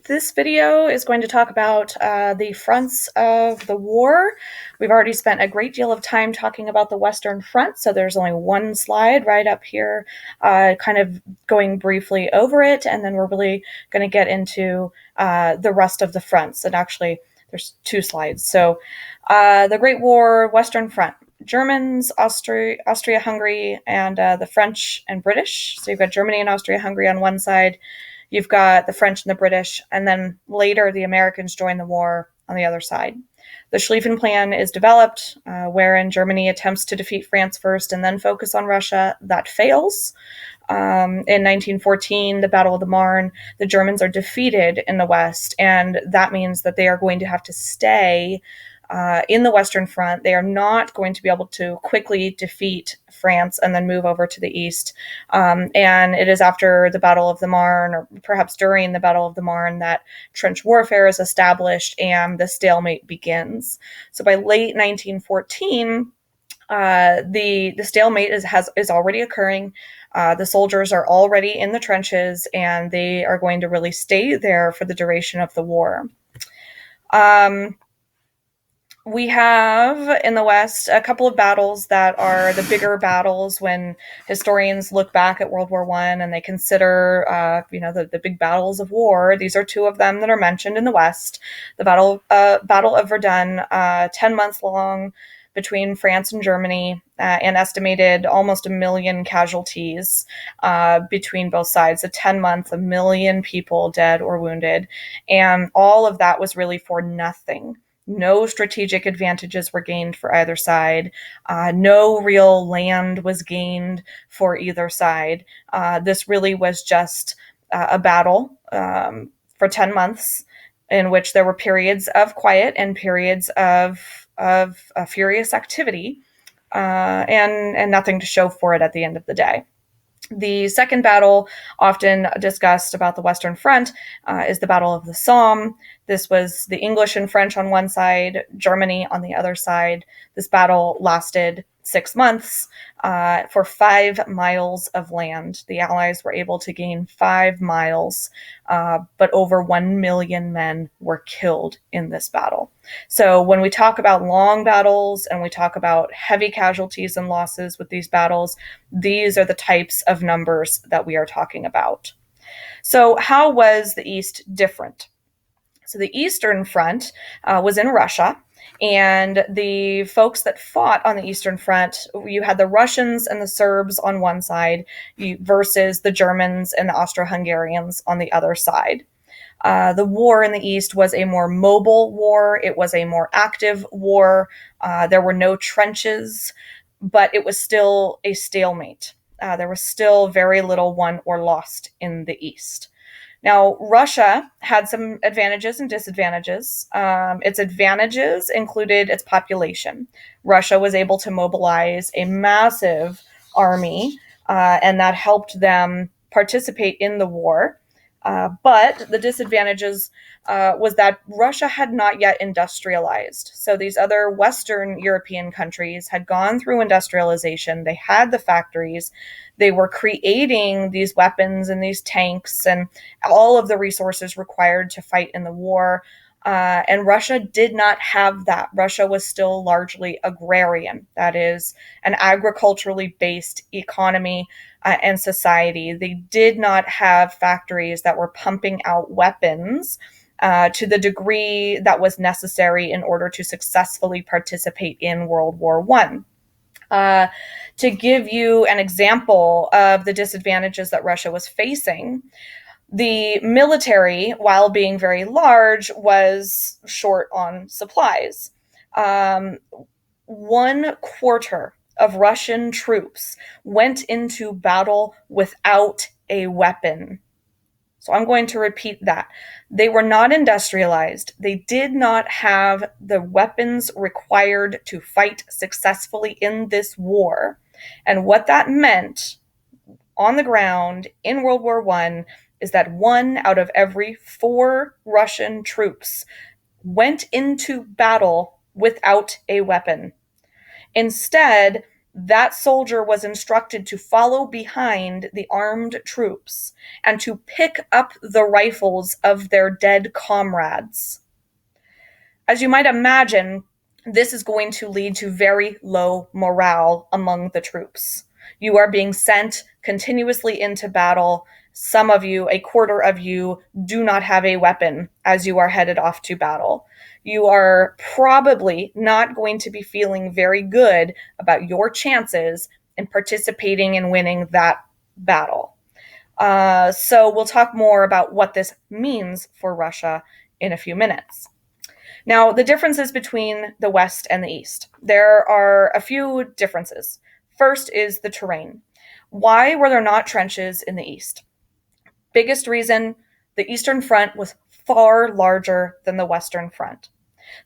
This video is going to talk about the fronts of the war. We've already spent a great deal of time talking about the Western Front, so there's only one slide right up here, kind of going briefly over it, and then we're really going to get into the rest of the fronts. And actually, there's two slides. So the Great War, Western Front. Germans, Austria-Hungary, and the French and British. So you've got Germany and Austria-Hungary on one side. You've got the French and the British, and then later the Americans join the war on the other side. The Schlieffen Plan is developed, wherein Germany attempts to defeat France first and then focus on Russia. That fails. In 1914, the Battle of the Marne, the Germans are defeated in the West, and that means that they are going to have to stay in the Western Front. They are not going to be able to quickly defeat France and then move over to the East. And it is after the Battle of the Marne, or perhaps during the Battle of the Marne, that trench warfare is established and the stalemate begins. So by late 1914, the stalemate is already occurring. The soldiers are already in the trenches, and they are going to really stay there for the duration of the war. We have in the West a couple of battles that are the bigger battles when historians look back at World War I and they consider, the big battles of war. These are two of them that are mentioned in the West. The Battle of Verdun, 10 months long, between France and Germany, and estimated almost 1 million casualties between both sides. So 10 months, 1 million people dead or wounded. And all of that was really for nothing. No strategic advantages were gained for either side. No real land was gained for either side. This really was just a battle for 10 months in which there were periods of quiet and periods of furious activity, and nothing to show for it at the end of the day. The second battle, often discussed about the Western Front, is the Battle of the Somme. This was the English and French on one side, Germany on the other side. This battle lasted 6 months for 5 miles of land. The Allies were able to gain 5 miles, but over 1 million men were killed in this battle. So when we talk about long battles and we talk about heavy casualties and losses with these battles, these are the types of numbers that we are talking about. So how was the East different? So the Eastern Front was in Russia, and the folks that fought on the Eastern Front, you had the Russians and the Serbs on one side versus the Germans and the Austro-Hungarians on the other side. The war in the East was a more mobile war. It was a more active war. There were no trenches, but it was still a stalemate. There was still very little won or lost in the East. Now, Russia had some advantages and disadvantages. Its advantages included its population. Russia was able to mobilize a massive army, and that helped them participate in the war. But the disadvantages was that Russia had not yet industrialized. So these other Western European countries had gone through industrialization. They had the factories. They were creating these weapons and these tanks and all of the resources required to fight in the war. And Russia did not have that. Russia was still largely agrarian. That is, an agriculturally based economy and society. They did not have factories that were pumping out weapons to the degree that was necessary in order to successfully participate in World War I. To give you an example of the disadvantages that Russia was facing, the military, while being very large, was short on supplies. 1/4 of Russian troops went into battle without a weapon. So I'm going to repeat that. They were not industrialized. They did not have the weapons required to fight successfully in this war. And what that meant on the ground in World War I is that 1 out of every 4 Russian troops went into battle without a weapon. Instead, that soldier was instructed to follow behind the armed troops and to pick up the rifles of their dead comrades. As you might imagine, this is going to lead to very low morale among the troops. You are being sent continuously into battle. Some of you, a quarter of you, do not have a weapon as you are headed off to battle. You are probably not going to be feeling very good about your chances in participating and winning that battle. So we'll talk more about what this means for Russia in a few minutes. Now, the differences between the West and the East. There are a few differences. First is the terrain. Why were there not trenches in the East? Biggest reason, the Eastern Front was far larger than the Western Front.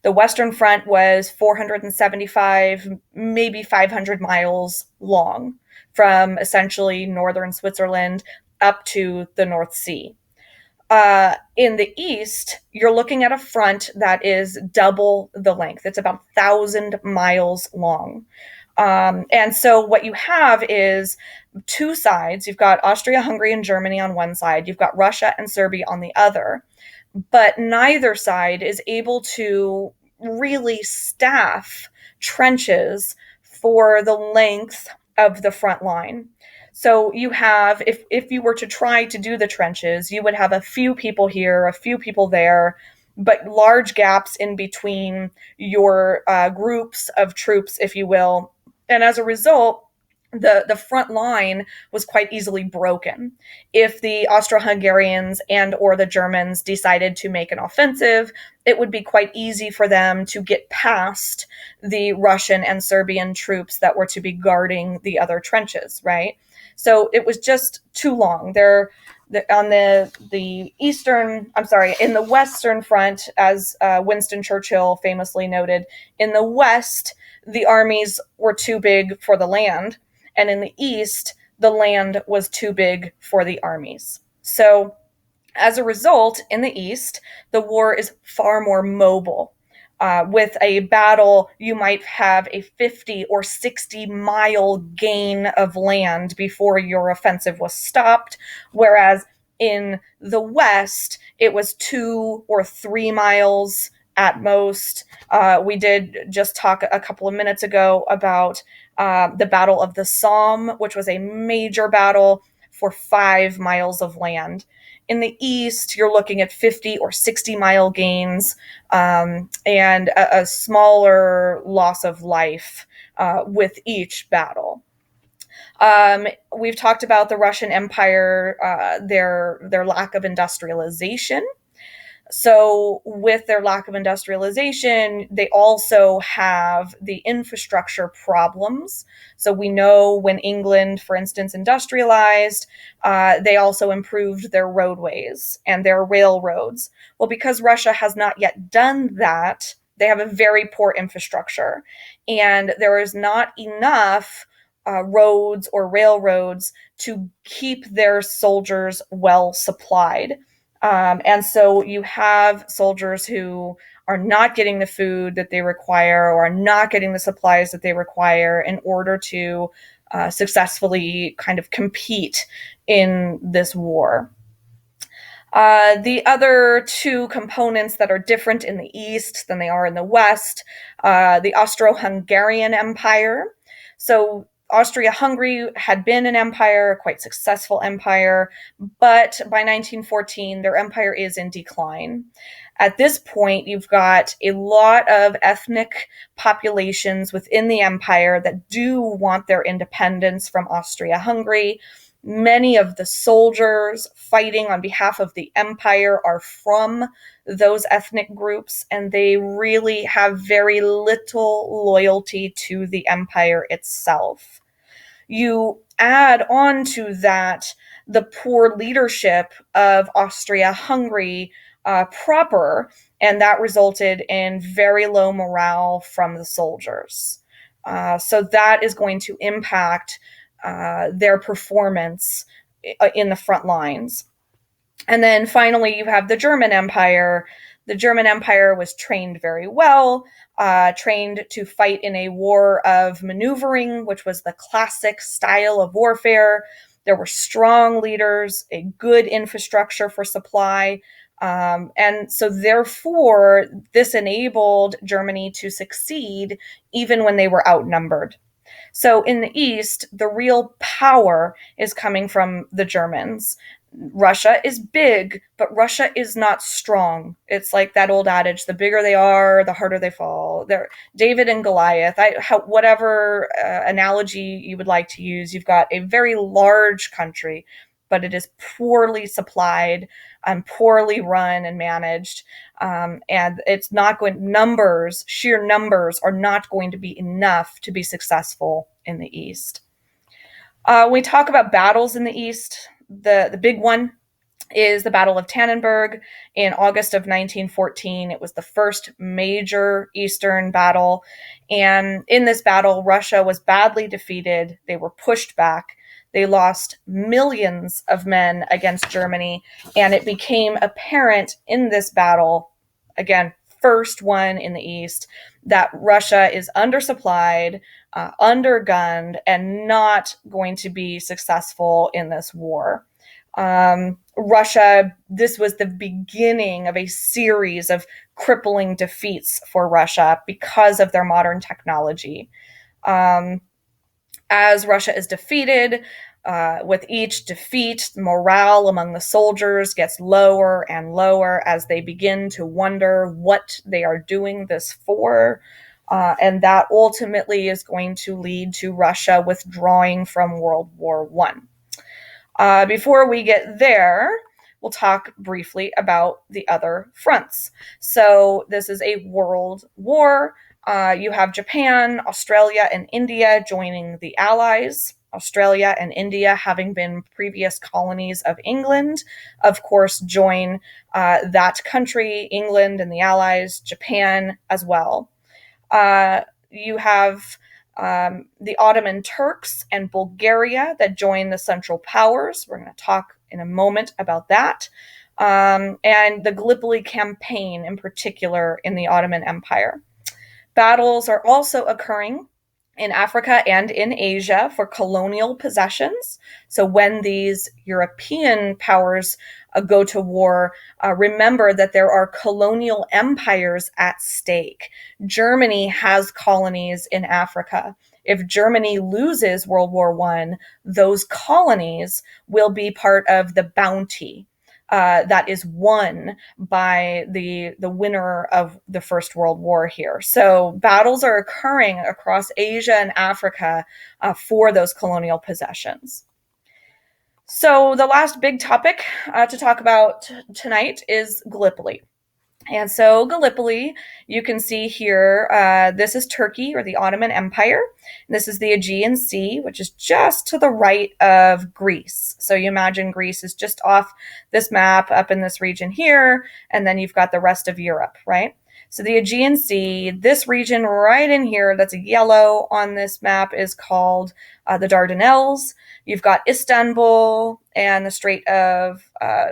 The Western Front was 475, maybe 500 miles long from essentially northern Switzerland up to the North Sea. In the east, you're looking at a front that is double the length. It's about 1,000 miles long. And so what you have is two sides. You've got Austria, Hungary, and Germany on one side. You've got Russia and Serbia on the other. But neither side is able to really staff trenches for the length of the front line. So you have, if you were to try to do the trenches, you would have a few people here, a few people there, but large gaps in between your groups of troops, if you will. And as a result, the front line was quite easily broken. If the Austro-Hungarians and or the Germans decided to make an offensive, it would be quite easy for them to get past the Russian and Serbian troops that were to be guarding the other trenches, right? So it was just too long. On the eastern, I'm sorry, in the Western Front, as Winston Churchill famously noted, in the West, the armies were too big for the land, and in the East, the land was too big for the armies. So as a result, in the East, the war is far more mobile. With a battle, you might have a 50 or 60-mile gain of land before your offensive was stopped, whereas in the West, it was 2 or 3 miles at most. We did just talk a couple of minutes ago about the Battle of the Somme, which was a major battle for 5 miles of land. In the East, you're looking at 50 or 60-mile gains and a smaller loss of life with each battle. We've talked about the Russian Empire, their lack of industrialization. So with their lack of industrialization, they also have the infrastructure problems. So we know when England, for instance, industrialized, they also improved their roadways and their railroads. Well, because Russia has not yet done that, they have a very poor infrastructure. And there is not enough roads or railroads to keep their soldiers well supplied. And so you have soldiers who are not getting the food that they require or are not getting the supplies that they require in order to successfully kind of compete in this war. The other two components that are different in the East than they are in the West, the Austro-Hungarian Empire. So Austria-Hungary had been an empire, a quite successful empire, but by 1914, their empire is in decline. At this point, you've got a lot of ethnic populations within the empire that do want their independence from Austria-Hungary. Many of the soldiers fighting on behalf of the empire are from those ethnic groups, and they really have very little loyalty to the empire itself. You add on to that the poor leadership of Austria-Hungary proper, and that resulted in very low morale from the soldiers. So that is going to impact their performance in the front lines. And then finally, you have the German Empire. The German Empire was trained very well. trained to fight in a war of maneuvering, which was the classic style of warfare. There were strong leaders, a good infrastructure for supply. And so, therefore, this enabled Germany to succeed even when they were outnumbered. So in the East, the real power is coming from the Germans. Russia is big, but Russia is not strong. It's like that old adage: the bigger they are, the harder they fall. They're David and Goliath. Whatever analogy you would like to use, you've got a very large country, but it is poorly supplied and poorly run and managed. And it's not going, sheer numbers are not going to be enough to be successful in the East. When we talk about battles in the East, the big one is the Battle of Tannenberg in August of 1914. It was the first major Eastern battle. And in this battle, Russia was badly defeated. They were pushed back. They lost millions of men against Germany. And it became apparent in this battle, again, first one in the East, that Russia is undersupplied, undergunned, and not going to be successful in this war. Russia, this was the beginning of a series of crippling defeats for Russia because of their modern technology. As Russia is defeated, with each defeat, morale among the soldiers gets lower and lower as they begin to wonder what they are doing this for. And that ultimately is going to lead to Russia withdrawing from World War I. Before we get there, we'll talk briefly about the other fronts. So this is a world war. You have Japan, Australia, and India joining the Allies. Australia and India, having been previous colonies of England, of course, join that country, England and the Allies, Japan as well. You have the Ottoman Turks and Bulgaria that join the Central Powers. We're going to talk in a moment about that. And the Gallipoli campaign in particular in the Ottoman Empire. Battles are also occurring in Africa and in Asia for colonial possessions. So when these European powers go to war, remember that there are colonial empires at stake. Germany has colonies in Africa. If Germany loses World War I, those colonies will be part of the bounty that is won by the winner of the First World War here. So battles are occurring across Asia and Africa for those colonial possessions. So the last big topic to talk about tonight is Gallipoli. And so Gallipoli, you can see here, this is Turkey or the Ottoman Empire. This is the Aegean Sea, which is just to the right of Greece. So you imagine Greece is just off this map up in this region here, and then you've got the rest of Europe, right? So the Aegean Sea, this region right in here that's yellow on this map is called the Dardanelles. You've got Istanbul and the Strait of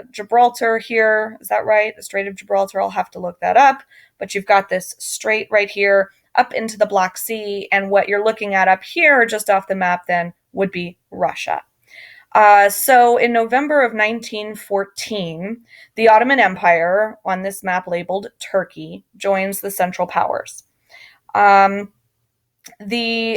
Gibraltar here. Is that right? The Strait of Gibraltar, I'll have to look that up. But you've got this strait right here up into the Black Sea. And what you're looking at up here, just off the map then, would be Russia. So in November of 1914, the Ottoman Empire, on this map labeled Turkey, joins the Central Powers. The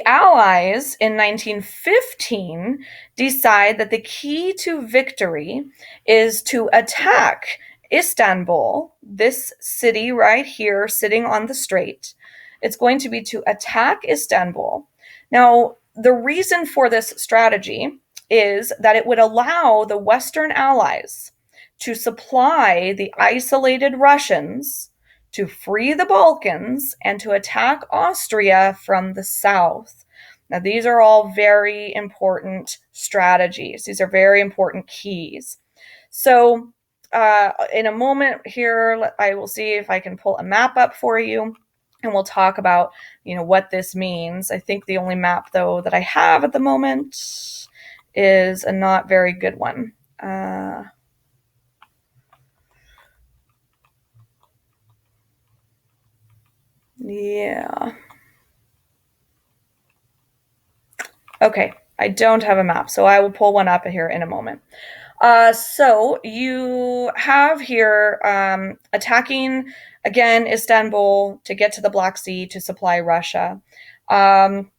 Allies in 1915 decide that the key to victory is to attack Istanbul, this city right here sitting on the strait. It's going to be to attack Istanbul. Now, the reason for this strategy is that it would allow the Western Allies to supply the isolated Russians, to free the Balkans, and to attack Austria from the south. Now, these are all very important strategies. These are very important keys. So, in a moment here, I will see if I can pull a map up for you, and we'll talk about, what this means. I think the only map, though, that I have at the moment is a not very good one. Yeah. Okay, I don't have a map, so I will pull one up here in a moment. So you have here attacking again Istanbul to get to the Black Sea to supply Russia. Um,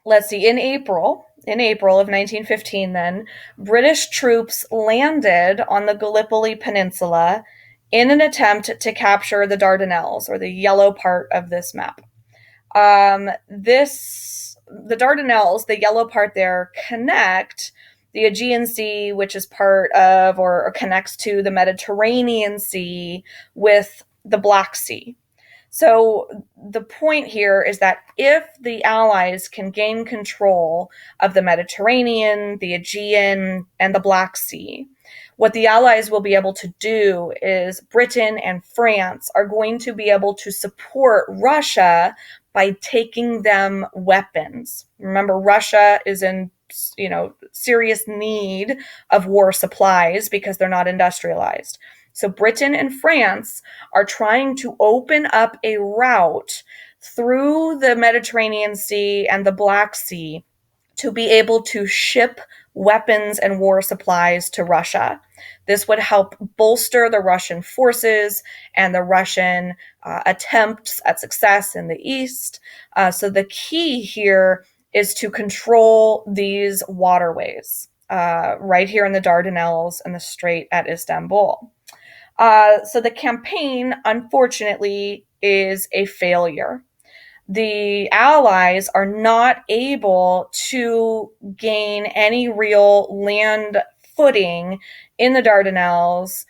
let's see, in April of 1915, then British troops landed on the Gallipoli Peninsula in an attempt to capture the Dardanelles, or the yellow part of this map. The Dardanelles, the yellow part there, connect the Aegean Sea, which is part of or connects to the Mediterranean Sea, with the Black Sea. So the point here is that if the Allies can gain control of the Mediterranean, the Aegean, and the Black Sea, what the Allies will be able to do is Britain and France are going to be able to support Russia by taking them weapons. Remember, Russia is in serious need of war supplies because they're not industrialized. So Britain and France are trying to open up a route through the Mediterranean Sea and the Black Sea to be able to ship weapons and war supplies to Russia. This would help bolster the Russian forces and the Russian attempts at success in the East. So the key here is to control these waterways right here in the Dardanelles and the Strait at Istanbul. So the campaign, unfortunately, is a failure. The Allies are not able to gain any real land footing in the Dardanelles,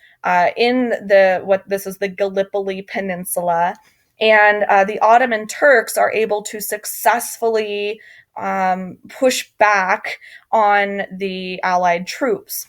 in this is the Gallipoli Peninsula, and the Ottoman Turks are able to successfully push back on the Allied troops.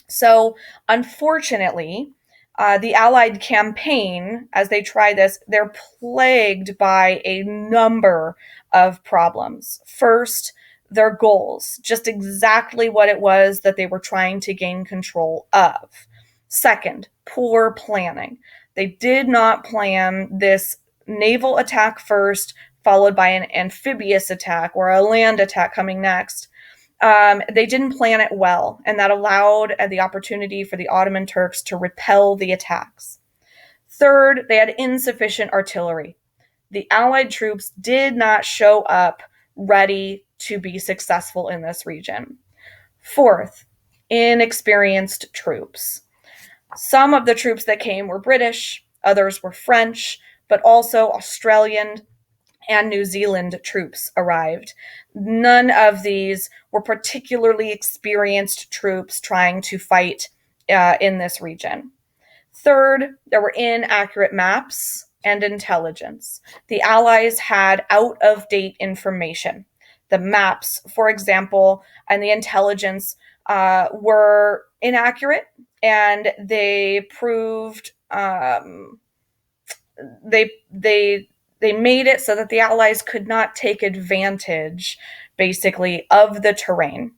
So, unfortunately, the Allied campaign, as they try this, they're plagued by a number of problems. First, their goals, just exactly what it was that they were trying to gain control of. Second, poor planning. They did not plan this naval attack first, followed by an amphibious attack or a land attack coming next. They didn't plan it well, and that allowed the opportunity for the Ottoman Turks to repel the attacks. Third, they had insufficient artillery. The Allied troops did not show up ready to be successful in this region. Fourth, inexperienced troops. Some of the troops that came were British, others were French, but also Australian and New Zealand troops arrived. None of these were particularly experienced troops trying to fight in this region. Third, there were inaccurate maps and intelligence. The Allies had out of date information. The maps, for example, and the intelligence were inaccurate, and they proved they made it so that the Allies could not take advantage, basically, of the terrain.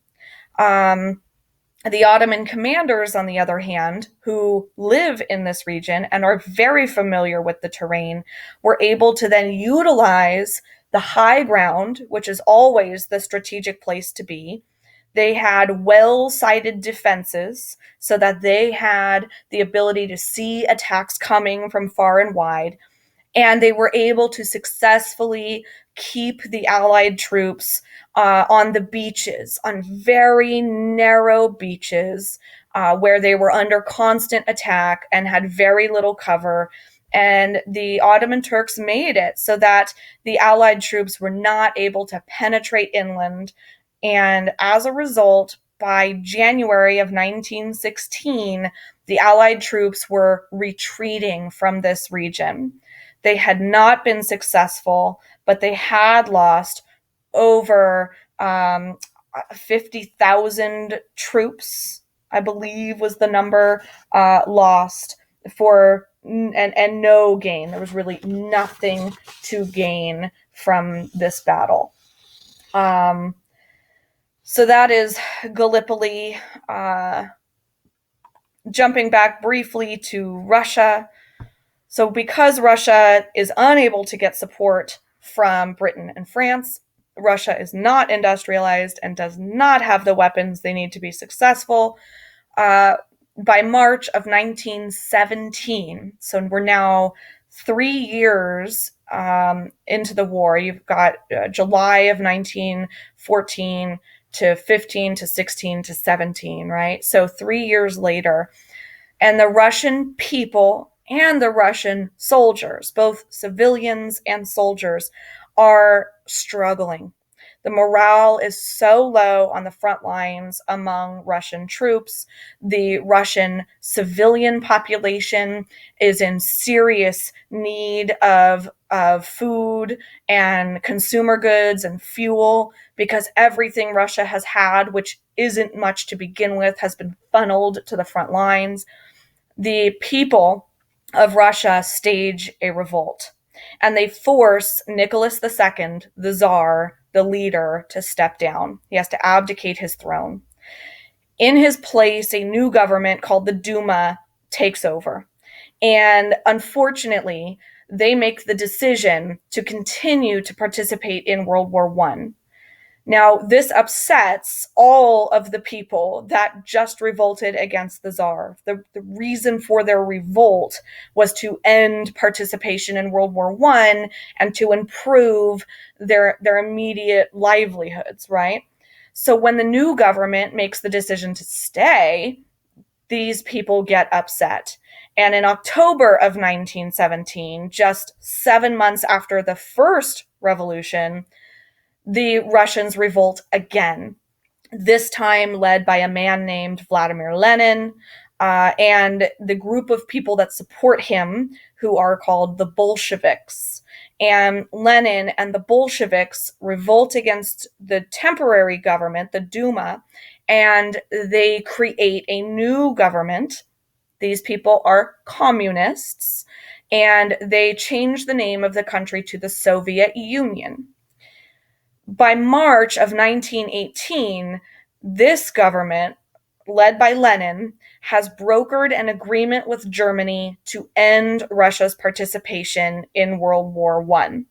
The Ottoman commanders, on the other hand, who live in this region and are very familiar with the terrain, were able to then utilize the high ground, which is always the strategic place to be. They had well-sited defenses so that they had the ability to see attacks coming from far and wide. And they were able to successfully keep the Allied troops on the beaches, on very narrow beaches, where they were under constant attack and had very little cover. And the Ottoman Turks made it so that the Allied troops were not able to penetrate inland. And as a result, by January of 1916, the Allied troops were retreating from this region. They had not been successful, but they had lost over 50,000 troops, I believe was the number lost and no gain. There was really nothing to gain from this battle. So that is Gallipoli. Jumping back briefly to Russia. So because Russia is unable to get support from Britain and France, Russia is not industrialized and does not have the weapons they need to be successful. By March of 1917, so we're now 3 years into the war. You've got July of 1914 to 15 to 16 to 17, right? So 3 years later, and the Russian people and the Russian soldiers, both civilians and soldiers, are struggling. The morale is so low on the front lines among Russian troops. The Russian civilian population is in serious need of food and consumer goods and fuel because everything Russia has had, which isn't much to begin with, has been funneled to the front lines. The people of Russia stage a revolt and they force Nicholas II, the Tsar, the leader, to step down. He has to abdicate his throne. In his place, a new government called the Duma takes over. And unfortunately, they make the decision to continue to participate in World War I. Now, this upsets all of the people that just revolted against the Tsar. The reason for their revolt was to end participation in World War I and to improve their immediate livelihoods, right? So when the new government makes the decision to stay, these people get upset. And in October of 1917, just 7 months after the first revolution, the Russians revolt again, this time led by a man named Vladimir Lenin, and the group of people that support him, who are called the Bolsheviks. And Lenin and the Bolsheviks revolt against the temporary government, the Duma, and they create a new government. These people are communists, and they change the name of the country to the Soviet Union. By March of 1918, this government, led by Lenin, has brokered an agreement with Germany to end Russia's participation in World War I.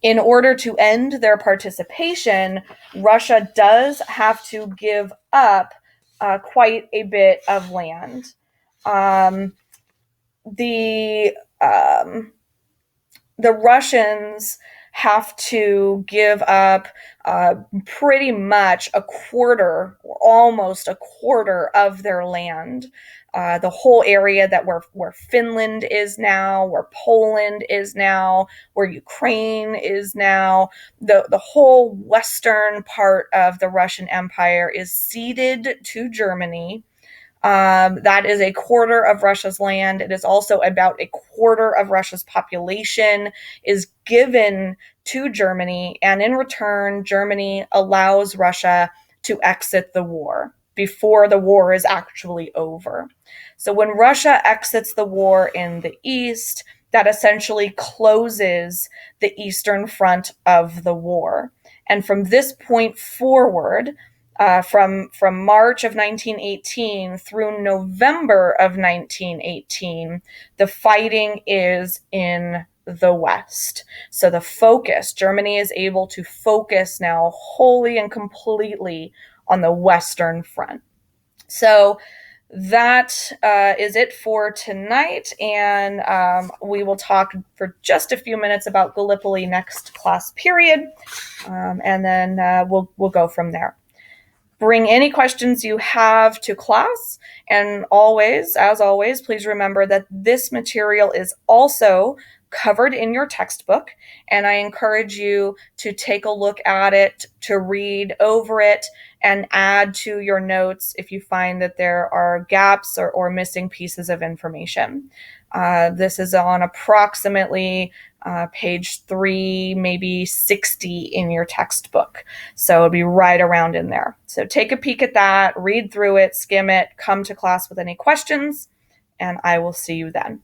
In order to end their participation, Russia does have to give up quite a bit of land. Um, the um, the Russians have to give up pretty much a quarter, or almost a quarter of their land. The whole area that where Finland is now, where Poland is now, where Ukraine is now, the whole western part of the Russian Empire is ceded to Germany. That is a quarter of Russia's land. It is also about a quarter of Russia's population is given to Germany, and in return, Germany allows Russia to exit the war before the war is actually over. So when Russia exits the war in the east, that essentially closes the eastern front of the war. And from this point forward, from March of 1918 through November of 1918, the fighting is in the West. So the focus, Germany is able to focus now wholly and completely on the Western Front. So that is it for tonight, and we will talk for just a few minutes about Gallipoli next class period, and then we'll go from there. Bring any questions you have to class, and always, as always, please remember that this material is also covered in your textbook, and I encourage you to take a look at it, to read over it, and add to your notes if you find that there are gaps or missing pieces of information. This is on approximately page 3, maybe 60 in your textbook. So it'll be right around in there. So take a peek at that, read through it, skim it, come to class with any questions, and I will see you then.